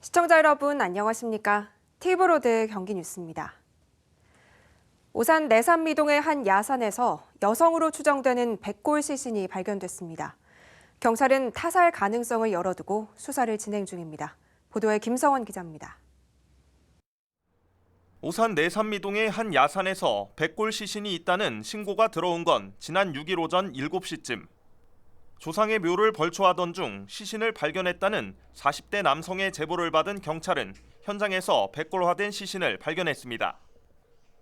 시청자 여러분 안녕하십니까? TV로드 경기 뉴스입니다. 오산 내산미동의 한 야산에서 여성으로 추정되는 백골 시신이 발견됐습니다. 경찰은 타살 가능성을 열어두고 수사를 진행 중입니다. 보도에 김성원 기자입니다. 오산 내산미동의 한 야산에서 백골 시신이 있다는 신고가 들어온 건 지난 6일 오전 7시쯤. 조상의 묘를 벌초하던 중 시신을 발견했다는 40대 남성의 제보를 받은 경찰은 현장에서 백골화된 시신을 발견했습니다.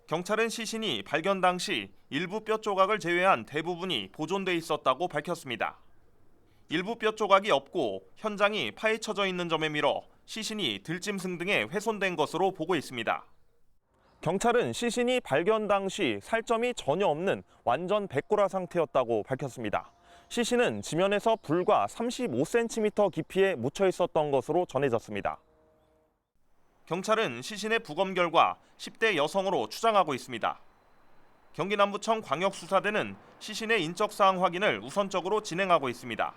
경찰은 시신이 발견 당시 일부 뼈 조각을 제외한 대부분이 보존돼 있었다고 밝혔습니다. 일부 뼈 조각이 없고 현장이 파헤쳐져 있는 점에 밀어 시신이 들짐승 등에 훼손된 것으로 보고 있습니다. 경찰은 시신이 발견 당시 살점이 전혀 없는 완전 백골화 상태였다고 밝혔습니다. 시신은 지면에서 불과 35cm 깊이에 묻혀 있었던 것으로 전해졌습니다. 경찰은 시신의 부검 결과 10대 여성으로 추정하고 있습니다. 경기 남부청 광역수사대는 시신의 인적 사항 확인을 우선적으로 진행하고 있습니다.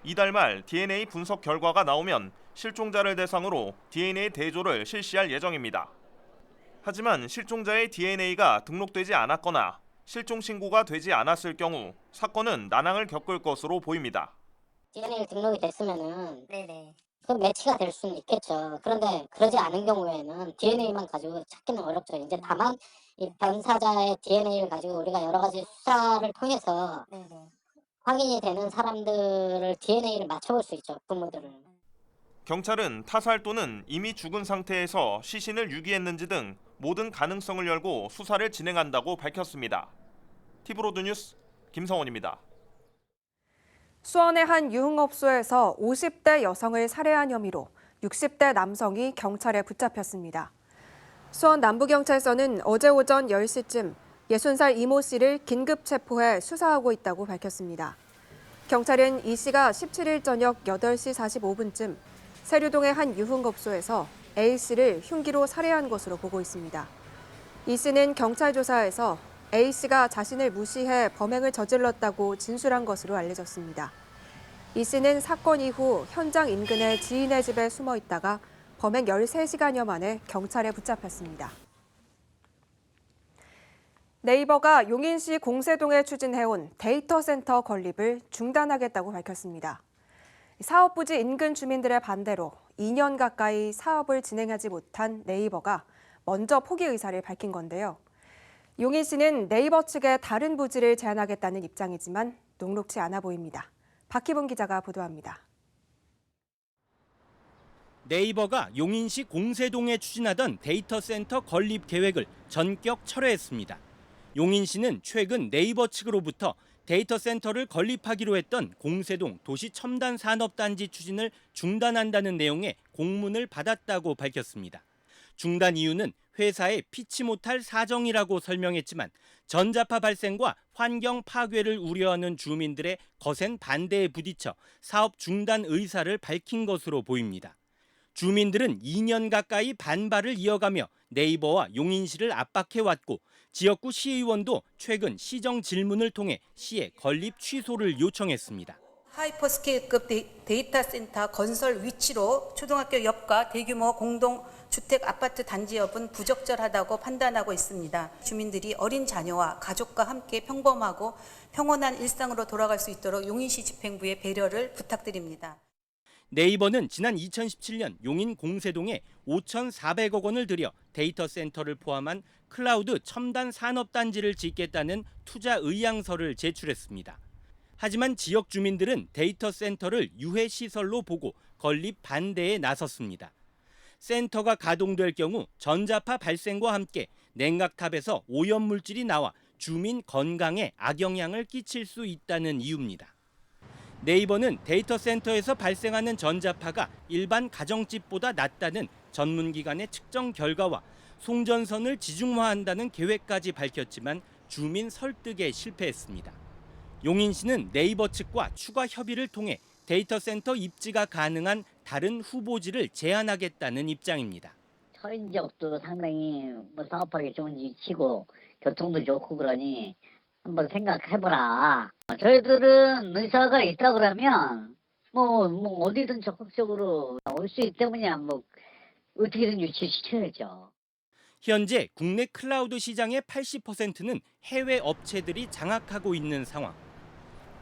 이달 말 DNA 분석 결과가 나오면 실종자를 대상으로 DNA 대조를 실시할 예정입니다. 하지만 실종자의 DNA가 등록되지 않았거나 실종 신고가 되지 않았을 경우 사건은 난항을 겪을 것으로 보입니다. DNA 등록이 됐으면은 그 매치가 될 수는 있겠죠. 그런데 그러지 않은 경우에는 DNA만 가지고 찾기는 어렵죠. 이제 다만 이 변사자의 DNA를 가지고 우리가 여러 가지 수사를 통해서 확인이 되는 사람들을 DNA를 맞춰볼 수 있죠. 부모들을. 경찰은 타살 또는 이미 죽은 상태에서 시신을 유기했는지 등 모든 가능성을 열고 수사를 진행한다고 밝혔습니다. TV로드 뉴스 김성원입니다. 수원의 한 유흥업소에서 50대 여성을 살해한 혐의로 60대 남성이 경찰에 붙잡혔습니다. 수원 남부경찰서는 어제 오전 10시쯤 60살 이모 씨를 긴급 체포해 수사하고 있다고 밝혔습니다. 경찰은 이 씨가 17일 저녁 8시 45분쯤 세류동의 한 유흥업소에서 A 씨를 흉기로 살해한 것으로 보고 있습니다. 이 씨는 경찰 조사에서 A 씨가 자신을 무시해 범행을 저질렀다고 진술한 것으로 알려졌습니다. 이 씨는 사건 이후 현장 인근의 지인의 집에 숨어 있다가 범행 13시간여 만에 경찰에 붙잡혔습니다. 네이버가 용인시 공세동에 추진해온 데이터 센터 건립을 중단하겠다고 밝혔습니다. 사업 부지 인근 주민들의 반대로 2년 가까이 사업을 진행하지 못한 네이버가 먼저 포기 의사를 밝힌 건데요. 용인시는 네이버 측에 다른 부지를 제안하겠다는 입장이지만 녹록치 않아 보입니다. 박희봉 기자가 보도합니다. 네이버가 용인시 공세동에 추진하던 데이터 센터 건립 계획을 전격 철회했습니다. 용인시는 최근 네이버 측으로부터 데이터 센터를 건립하기로 했던 공세동 도시첨단산업단지 추진을 중단한다는 내용의 공문을 받았다고 밝혔습니다. 중단 이유는 회사의 피치 못할 사정이라고 설명했지만 전자파 발생과 환경 파괴를 우려하는 주민들의 거센 반대에 부딪혀 사업 중단 의사를 밝힌 것으로 보입니다. 주민들은 2년 가까이 반발을 이어가며 네이버와 용인시를 압박해왔고 지역구 시의원도 최근 시정 질문을 통해 시에 건립 취소를 요청했습니다. 하이퍼스케일급 데이터 센터 건설 위치로 초등학교 옆과 대규모 공동주택 아파트 단지 옆은 부적절하다고 판단하고 있습니다. 주민들이 어린 자녀와 가족과 함께 평범하고 평온한 일상으로 돌아갈 수 있도록 용인시 집행부의 배려를 부탁드립니다. 네이버는 지난 2017년 용인 공세동에 5,400억 원을 들여 데이터 센터를 포함한 클라우드 첨단 산업단지를 짓겠다는 투자 의향서를 제출했습니다. 하지만 지역 주민들은 데이터 센터를 유해 시설로 보고 건립 반대에 나섰습니다. 센터가 가동될 경우 전자파 발생과 함께 냉각탑에서 오염물질이 나와 주민 건강에 악영향을 끼칠 수 있다는 이유입니다. 네이버는 데이터 센터에서 발생하는 전자파가 일반 가정집보다 낮다는 전문기관의 측정 결과와 송전선을 지중화한다는 계획까지 밝혔지만 주민 설득에 실패했습니다. 용인시는 네이버 측과 추가 협의를 통해 데이터 센터 입지가 가능한 다른 후보지를 제안하겠다는 입장입니다. 서인 지역도 상당히 사업하기 좋은 위치고 교통도 좋고 그러니 한번 생각해보라. 저희들은 의사가 있다 그러면 뭐 어디든 적극적으로 올 수 있기 때문에 뭐 어떻게든 유치시켜야죠. 현재 국내 클라우드 시장의 80%는 해외 업체들이 장악하고 있는 상황.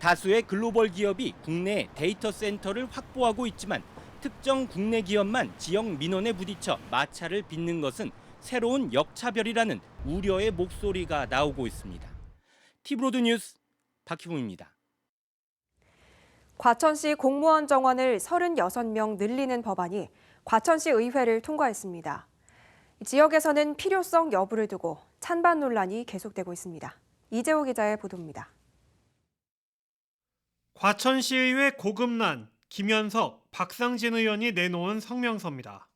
다수의 글로벌 기업이 국내에 데이터 센터를 확보하고 있지만 특정 국내 기업만 지역 민원에 부딪혀 마찰을 빚는 것은 새로운 역차별이라는 우려의 목소리가 나오고 있습니다. 티브로드 뉴스 박희봉입니다. 과천시 공무원 정원을 36명 늘리는 법안이 과천시 의회를 통과했습니다. 지역에서는 필요성 여부를 두고 찬반 논란이 계속되고 있습니다. 이재호 기자의 보도입니다. 과천시의회 고금난, 김현석, 박상진 의원이 내놓은 성명서입니다.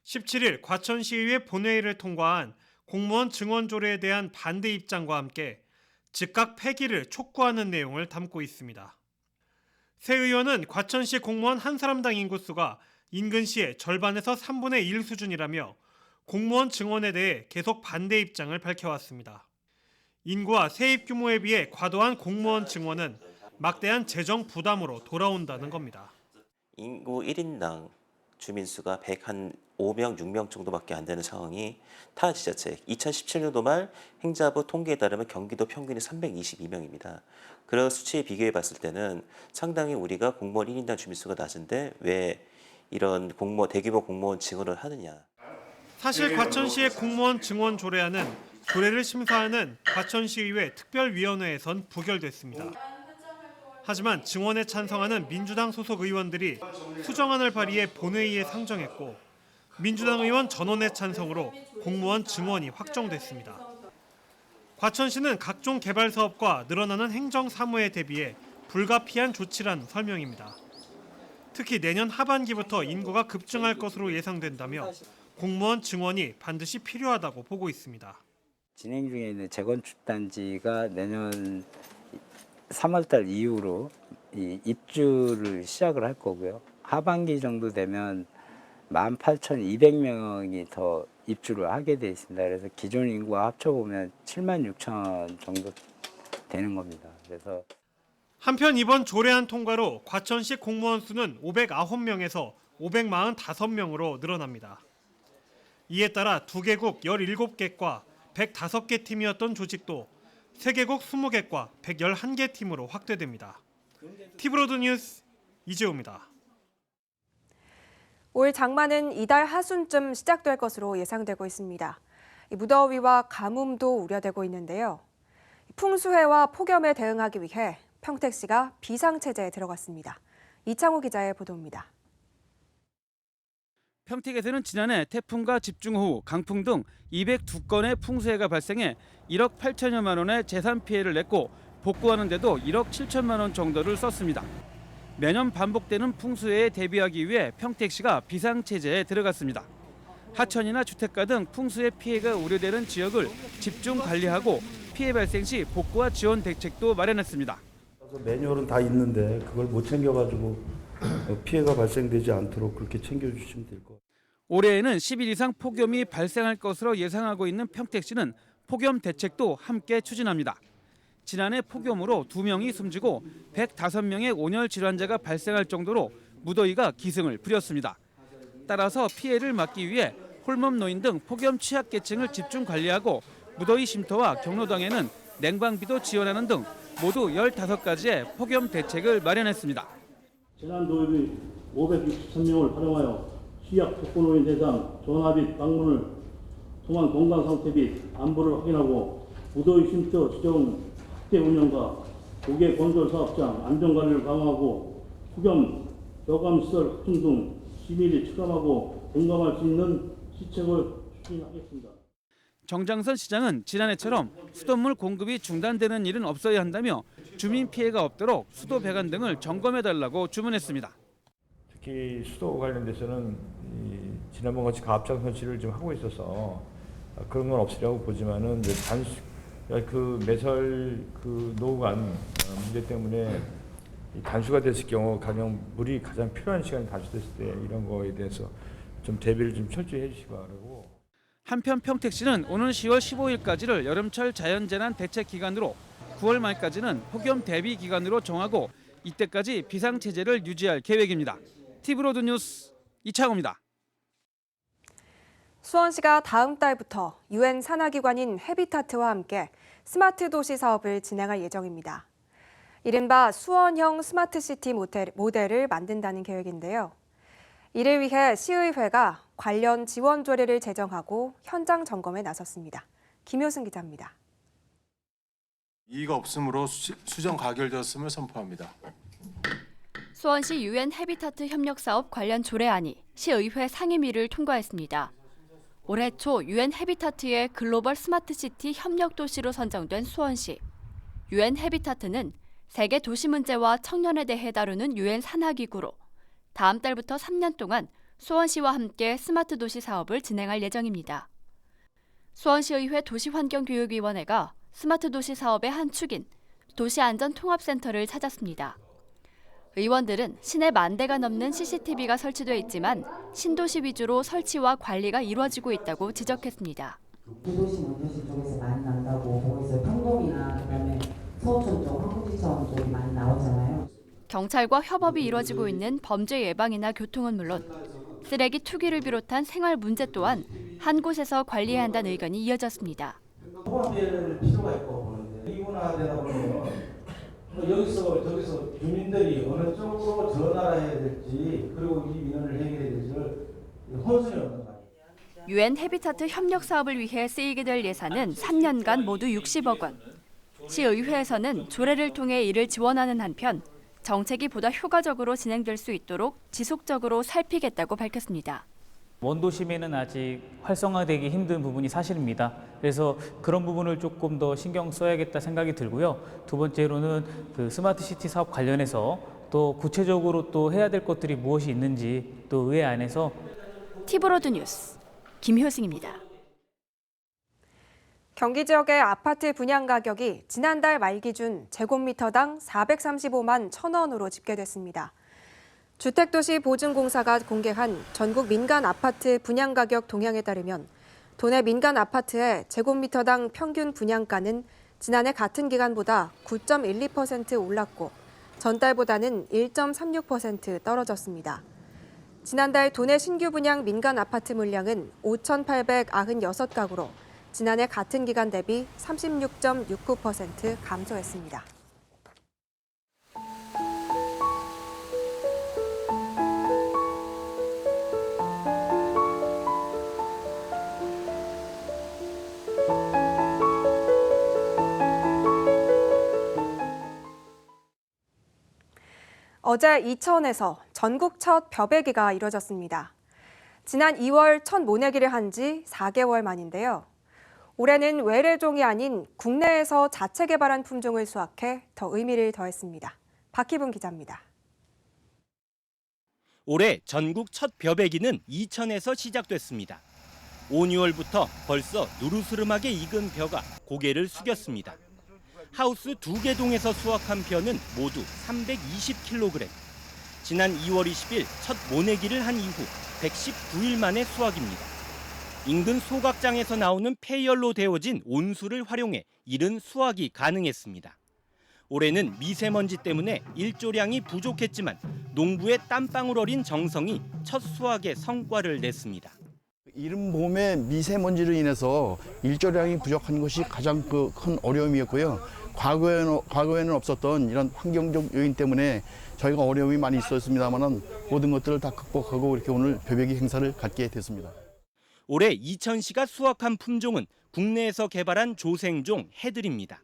17일 과천시의회 본회의를 통과한 공무원 증원 조례에 대한 반대 입장과 함께 즉각 폐기를 촉구하는 내용을 담고 있습니다. 새 의원은 과천시 공무원 한 사람당 인구수가 인근시의 절반에서 3분의 1 수준이라며 공무원 증원에 대해 계속 반대 입장을 밝혀왔습니다. 인구와 세입 규모에 비해 과도한 공무원 증원은 막대한 재정 부담으로 돌아온다는 겁니다. 인구 1인당 주민수가 105명, 6명 정도밖에 안 되는 상황이 타 지자체 2017년도 말 행자부 통계에 따르면 경기도 평균이 322명입니다. 그런 수치에 비교해 봤을 때는 상당히 우리가 공무원 1인당 주민수가 낮은데 왜 이런 대규모 공무원 증원을 하느냐. 사실 과천시의 공무원 증원 조례안은 조례를 심사하는 과천시의회 특별위원회에선 부결됐습니다. 하지만 증원에 찬성하는 민주당 소속 의원들이 수정안을 발의해 본회의에 상정했고 민주당 의원 전원의 찬성으로 공무원 증원이 확정됐습니다. 과천시는 각종 개발 사업과 늘어나는 행정 사무에 대비해 불가피한 조치란 설명입니다. 특히 내년 하반기부터 인구가 급증할 것으로 예상된다며 공무원 증원이 반드시 필요하다고 보고 있습니다. 진행 중에 있는 재건축 단지가 내년 3월달 이후로 입주를 시작을 할 거고요. 하반기 정도 되면 18,200명이 더 입주를 하게 돼 있습니다. 그래서 기존 인구와 합쳐보면 76,000 정도 되는 겁니다. 그래서 한편 이번 조례안 통과로 과천시 공무원 수는 509명에서 545명으로 늘어납니다. 이에 따라 2개국 17개과 105개 팀이었던 조직도 3개국 20개과 111개 팀으로 확대됩니다. 티브로드 뉴스 이재호입니다. 올 장마는 이달 하순쯤 시작될 것으로 예상되고 있습니다. 무더위와 가뭄도 우려되고 있는데요. 풍수해와 폭염에 대응하기 위해 평택시가 비상체제에 들어갔습니다. 이창호 기자의 보도입니다. 평택에서는 지난해 태풍과 집중호우, 강풍 등 202건의 풍수해가 발생해 1억 8천여만 원의 재산 피해를 냈고 복구하는 데도 1억 7천만 원 정도를 썼습니다. 매년 반복되는 풍수해에 대비하기 위해 평택시가 비상체제에 들어갔습니다. 하천이나 주택가 등 풍수해 피해가 우려되는 지역을 집중 관리하고 피해 발생 시 복구와 지원 대책도 마련했습니다. 매뉴얼은 다 있는데 그걸 못 챙겨가지고 피해가 발생되지 않도록 그렇게 챙겨주시면 될 것 같아요. 올해에는 10일 이상 폭염이 발생할 것으로 예상하고 있는 평택시는 폭염 대책도 함께 추진합니다. 지난해 폭염으로 2명이 숨지고 105명의 온열 질환자가 발생할 정도로 무더위가 기승을 부렸습니다. 따라서 피해를 막기 위해 홀몸 노인 등 폭염 취약계층을 집중 관리하고 무더위 쉼터와 경로당에는 냉방비도 지원하는 등 모두 15가지의 폭염 대책을 마련했습니다. 재난 도입이 563명을 활용하여 취약 독거노인 대상 전화 및 방문을 통한 건강 상태 및 안부를 확인하고 무더위 쉼터 지정 확대 운영과 고개 건설 사업장 안전관리를 강화하고 폭염 저감 시설 확충 등 시민이 체감하고 공감할 수 있는 시책을 추진하겠습니다. 정장선 시장은 지난해처럼 수돗물 공급이 중단되는 일은 없어야 한다며 주민 피해가 없도록 수도 배관 등을 점검해달라고 주문했습니다. 특히 수도 관련돼서는 지난번 같이 가압장 설치를 좀 하고 있어서 그런 건 없으려고 보지만은 그 매설 그 노후관 문제 때문에 단수가 됐을 경우 가령 물이 가장 필요한 시간이 단수됐을 때 이런 거에 대해서 좀 대비를 좀 철저히 해주시기 바라고. 한편 평택시는 오는 10월 15일까지를 여름철 자연재난 대책 기간으로 9월 말까지는 폭염 대비 기간으로 정하고 이때까지 비상체제를 유지할 계획입니다. TV로드 뉴스 이창호입니다. 수원시가 다음 달부터 UN 산하기관인 해비타트와 함께 스마트 도시 사업을 진행할 예정입니다. 이른바 수원형 스마트시티 모델을 만든다는 계획인데요. 이를 위해 시의회가 관련 지원 조례를 제정하고 현장 점검에 나섰습니다. 김효승 기자입니다. 이의가 없으므로 수정 가결되었음을 선포합니다. 수원시 UN 해비타트 협력 사업 관련 조례안이 시의회 상임위를 통과했습니다. 올해 초 UN 해비타트의 글로벌 스마트시티 협력 도시로 선정된 수원시. UN 해비타트는 세계 도시 문제와 청년에 대해 다루는 UN 산하기구로 다음 달부터 3년 동안 수원시와 함께 스마트 도시 사업을 진행할 예정입니다. 수원시의회 도시환경교육위원회가 스마트 도시 사업의 한 축인 도시안전통합센터를 찾았습니다. 의원들은 시내 10,000대가 넘는 CCTV가 설치돼 있지만 신도시 위주로 설치와 관리가 이루어지고 있다고 지적했습니다. 구도시 원도시 쪽에서 많이 난다고 보고 있어요. 평동이나 그다음에 서울청 쪽, 황금지청 쪽이 많이 나오잖아요. 경찰과 협업이 이루어지고 있는 범죄 예방이나 교통은 물론 쓰레기 투기를 비롯한 생활 문제 또한 한 곳에서 관리해야 한다는 의견이 이어졌습니다. 통합될 필요가 있고 보는데 이분화되다 보면 여기서 저기서 주민들이 어느 쪽으로 전화해야 될지 그리고 이 민원을 해결해야 될지를 혼선이 없는 거예요. UN 해비타트 협력 사업을 위해 쓰이게 될 예산은 3년간 모두 60억 원. 시의회에서는 조례를 통해 이를 지원하는 한편 정책이 보다 효과적으로 진행될 수 있도록 지속적으로 살피겠다고 밝혔습니다. 원도심에는 아직 활성화되기 힘든 부분이 사실입니다. 그래서 그런 부분을 조금 더 신경 써야겠다 생각이 들고요. 두 번째로는 그 스마트 시티 사업 관련해서 또 구체적으로 또 해야 될 것들이 무엇이 있는지 또 의회 안에서 TV로드 뉴스 김효승입니다. 경기 지역의 아파트 분양 가격이 지난달 말 기준 제곱미터당 435만 1,000원으로 집계됐습니다. 주택도시보증공사가 공개한 전국 민간 아파트 분양 가격 동향에 따르면 도내 민간 아파트의 제곱미터당 평균 분양가는 지난해 같은 기간보다 9.12% 올랐고 전달보다는 1.36% 떨어졌습니다. 지난달 도내 신규 분양 민간 아파트 물량은 5,896가구로 지난해 같은 기간 대비 36.69% 감소했습니다. 어제 이천에서 전국 첫 벼베기가 이뤄졌습니다. 지난 2월 첫 모내기를 한 지 4개월 만인데요. 올해는 외래종이 아닌 국내에서 자체 개발한 품종을 수확해 더 의미를 더했습니다. 박희분 기자입니다. 올해 전국 첫 벼베기는 이천에서 시작됐습니다. 5, 6월부터 벌써 누르스름하게 익은 벼가 고개를 숙였습니다. 하우스 2개 동에서 수확한 벼는 모두 320kg. 지난 2월 20일 첫 모내기를 한 이후 119일 만에 수확입니다. 인근 소각장에서 나오는 폐열로 데워진 온수를 활용해 이른 수확이 가능했습니다. 올해는 미세먼지 때문에 일조량이 부족했지만 농부의 땀방울 어린 정성이 첫 수확의 성과를 냈습니다. 이른 봄에 미세먼지로 인해서 일조량이 부족한 것이 가장 큰 어려움이었고요. 과거에는 없었던 이런 환경적 요인 때문에 저희가 어려움이 많이 있었습니다만 모든 것들을 다 극복하고 이렇게 오늘 벼베기 행사를 갖게 됐습니다. 올해 이천시가 수확한 품종은 국내에서 개발한 조생종 해들입니다.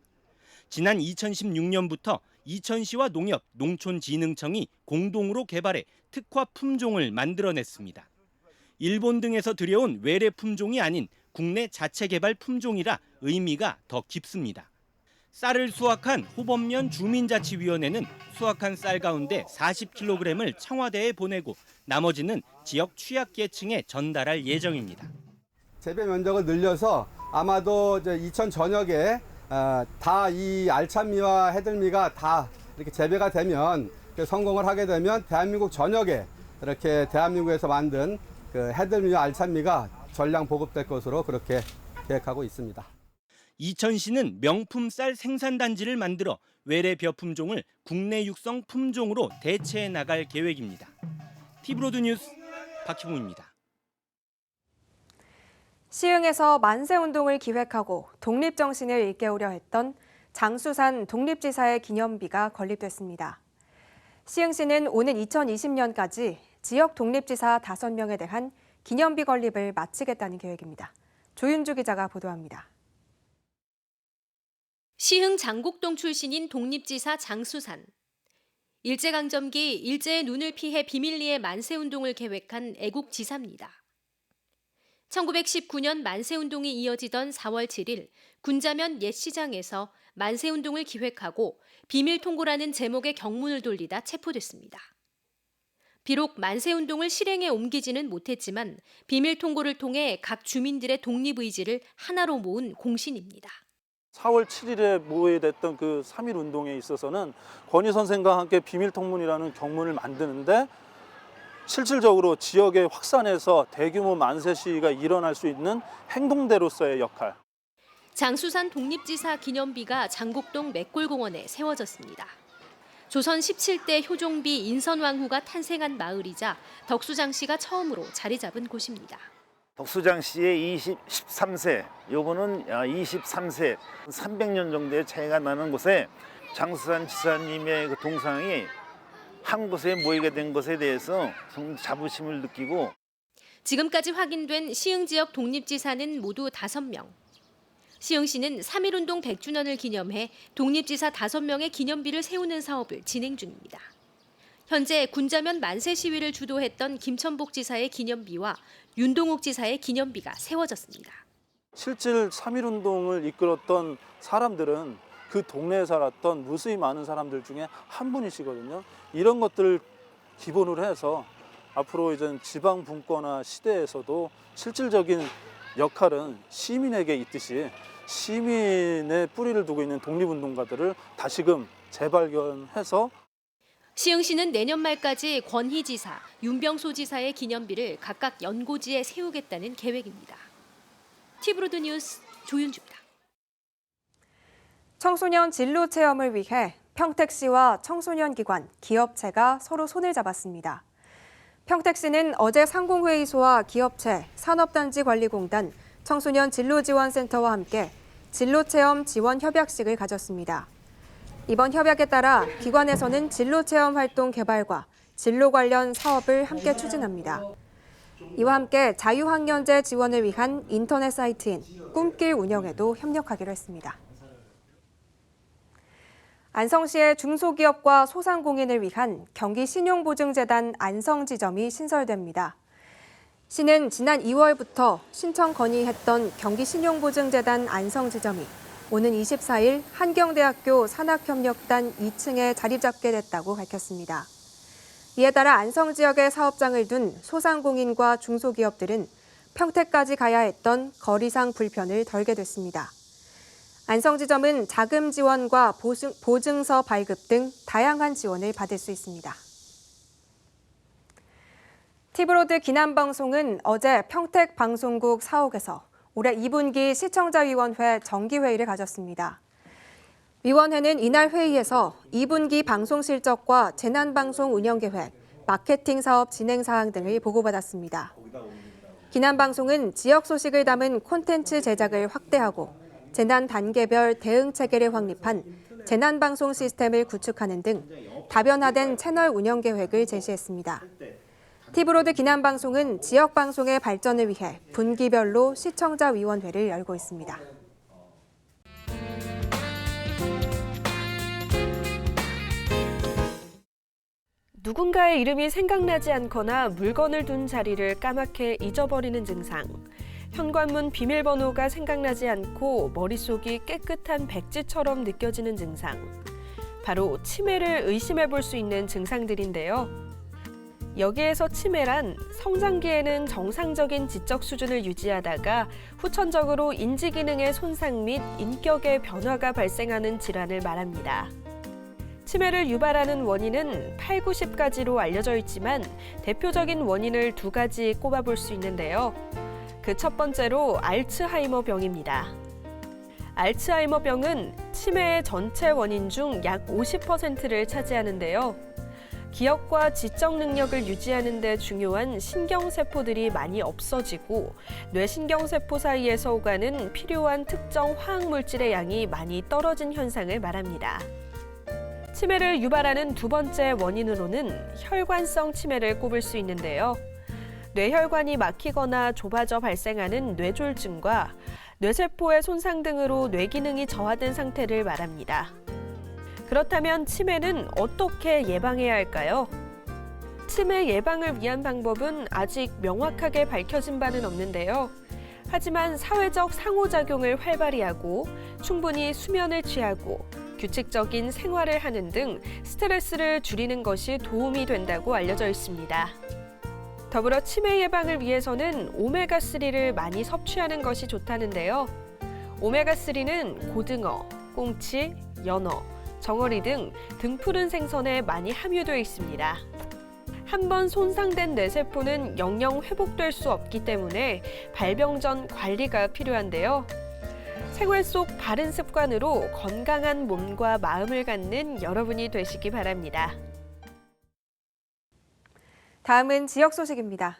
지난 2016년부터 이천시와 농협, 농촌진흥청이 공동으로 개발해 특화 품종을 만들어냈습니다. 일본 등에서 들여온 외래 품종이 아닌 국내 자체 개발 품종이라 의미가 더 깊습니다. 쌀을 수확한 호범면 주민자치위원회는 수확한 쌀 가운데 40kg을 청와대에 보내고 나머지는 지역 취약계층에 전달할 예정입니다. 재배 면적을 늘려서 아마도 이천 전역에 다 이 알참미와 해들미가 다 이렇게 재배가 되면 성공을 하게 되면 대한민국 전역에 이렇게 대한민국에서 만든 그 해들미와 알참미가 전량 보급될 것으로 그렇게 계획하고 있습니다. 이천시는 명품 쌀 생산단지를 만들어 외래 벼 품종을 국내 육성 품종으로 대체해 나갈 계획입니다. 티브로드 뉴스 박희봉입니다. 시흥에서 만세운동을 기획하고 독립정신을 일깨우려 했던 장수산 독립지사의 기념비가 건립됐습니다. 시흥시는 오는 2020년까지 지역 독립지사 5명에 대한 기념비 건립을 마치겠다는 계획입니다. 조윤주 기자가 보도합니다. 시흥 장곡동 출신인 독립지사 장수산. 일제강점기 일제의 눈을 피해 비밀리에 만세운동을 계획한 애국지사입니다. 1919년 만세운동이 이어지던 4월 7일 군자면 옛 시장에서 만세운동을 기획하고 비밀 통고라는 제목의 경문을 돌리다 체포됐습니다. 비록 만세운동을 실행에 옮기지는 못했지만 비밀 통고를 통해 각 주민들의 독립의지를 하나로 모은 공신입니다. 4월 7일에 모의됐던 그 3.1 운동에 있어서는 권위 선생과 함께 비밀 통문이라는 경문을 만드는데 실질적으로 지역에 확산해서 대규모 만세 시위가 일어날 수 있는 행동대로서의 역할. 장수산 독립지사 기념비가 장곡동 맥골공원에 세워졌습니다. 조선 17대 효종비 인선왕후가 탄생한 마을이자 덕수장씨가 처음으로 자리 잡은 곳입니다. 덕수장씨의 13세, 요거는 23세, 300년 정도의 차이가 나는 곳에 장수산 지사님의 그 동상이 한 곳에 모이게 된 것에 대해서 자부심을 느끼고 지금까지 확인된 시흥 지역 독립지사는 모두 5명. 시흥시는 3.1운동 100주년을 기념해 독립지사 5명의 기념비를 세우는 사업을 진행 중입니다. 현재 군자면 만세 시위를 주도했던 김천복 지사의 기념비와 윤동욱 지사의 기념비가 세워졌습니다. 실질 3.1운동을 이끌었던 사람들은 그 동네에 살았던 무수히 많은 사람들 중에 한 분이시거든요. 이런 것들을 기본으로 해서 앞으로 이제 지방 분권화 시대에서도 실질적인 역할은 시민에게 있듯이 시민의 뿌리를 두고 있는 독립운동가들을 다시금 재발견해서 시흥시는 내년 말까지 권희 지사, 윤병소 지사의 기념비를 각각 연고지에 세우겠다는 계획입니다. 티브로드 뉴스 조윤주입니다. 청소년 진로 체험을 위해 평택시와 청소년 기관, 기업체가 서로 손을 잡았습니다. 평택시는 어제 상공회의소와 기업체, 산업단지관리공단, 청소년 진로지원센터와 함께 진로체험 지원 협약식을 가졌습니다. 이번 협약에 따라 기관에서는 진로체험 활동 개발과 진로 관련 사업을 함께 추진합니다. 이와 함께 자유학년제 지원을 위한 인터넷 사이트인 꿈길 운영에도 협력하기로 했습니다. 안성시의 중소기업과 소상공인을 위한 경기신용보증재단 안성지점이 신설됩니다. 시는 지난 2월부터 신청 건의했던 경기신용보증재단 안성지점이 오는 24일 한경대학교 산학협력단 2층에 자리 잡게 됐다고 밝혔습니다. 이에 따라 안성 지역에 사업장을 둔 소상공인과 중소기업들은 평택까지 가야 했던 거리상 불편을 덜게 됐습니다. 안성지점은 자금 지원과 보증서 발급 등 다양한 지원을 받을 수 있습니다. 티브로드 기남방송은 어제 평택방송국 사옥에서 올해 2분기 시청자위원회 정기회의를 가졌습니다. 위원회는 이날 회의에서 2분기 방송 실적과 재난방송 운영계획, 마케팅 사업 진행 사항 등을 보고받았습니다. 기남방송은 지역 소식을 담은 콘텐츠 제작을 확대하고 재난 단계별 대응 체계를 확립한 재난방송 시스템을 구축하는 등 다변화된 채널 운영 계획을 제시했습니다. 티브로드 기남방송은 지역방송의 발전을 위해 분기별로 시청자위원회를 열고 있습니다. 누군가의 이름이 생각나지 않거나 물건을 둔 자리를 까맣게 잊어버리는 증상. 현관문 비밀번호가 생각나지 않고 머릿속이 깨끗한 백지처럼 느껴지는 증상. 바로 치매를 의심해 볼 수 있는 증상들인데요. 여기에서 치매란 성장기에는 정상적인 지적 수준을 유지하다가 후천적으로 인지 기능의 손상 및 인격의 변화가 발생하는 질환을 말합니다. 치매를 유발하는 원인은 8, 90가지로 알려져 있지만 대표적인 원인을 2가지 꼽아볼 수 있는데요. 그 첫 번째로 알츠하이머 병입니다. 알츠하이머병은 치매의 전체 원인 중 약 50%를 차지하는데요. 기억과 지적 능력을 유지하는 데 중요한 신경세포들이 많이 없어지고 뇌신경세포 사이에서 오가는 필요한 특정 화학물질의 양이 많이 떨어진 현상을 말합니다. 치매를 유발하는 두 번째 원인으로는 혈관성 치매를 꼽을 수 있는데요. 뇌혈관이 막히거나 좁아져 발생하는 뇌졸중과 뇌세포의 손상 등으로 뇌기능이 저하된 상태를 말합니다. 그렇다면 치매는 어떻게 예방해야 할까요? 치매 예방을 위한 방법은 아직 명확하게 밝혀진 바는 없는데요. 하지만 사회적 상호작용을 활발히 하고 충분히 수면을 취하고 규칙적인 생활을 하는 등 스트레스를 줄이는 것이 도움이 된다고 알려져 있습니다. 더불어 치매 예방을 위해서는 오메가3를 많이 섭취하는 것이 좋다는데요. 오메가3는 고등어, 꽁치, 연어, 정어리 등 등푸른 생선에 많이 함유되어 있습니다. 한번 손상된 뇌세포는 영영 회복될 수 없기 때문에 발병 전 관리가 필요한데요. 생활 속 바른 습관으로 건강한 몸과 마음을 갖는 여러분이 되시기 바랍니다. 다음은 지역 소식입니다.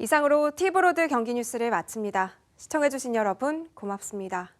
이상으로 티브로드 경기 뉴스를 마칩니다. 시청해주신 여러분 고맙습니다.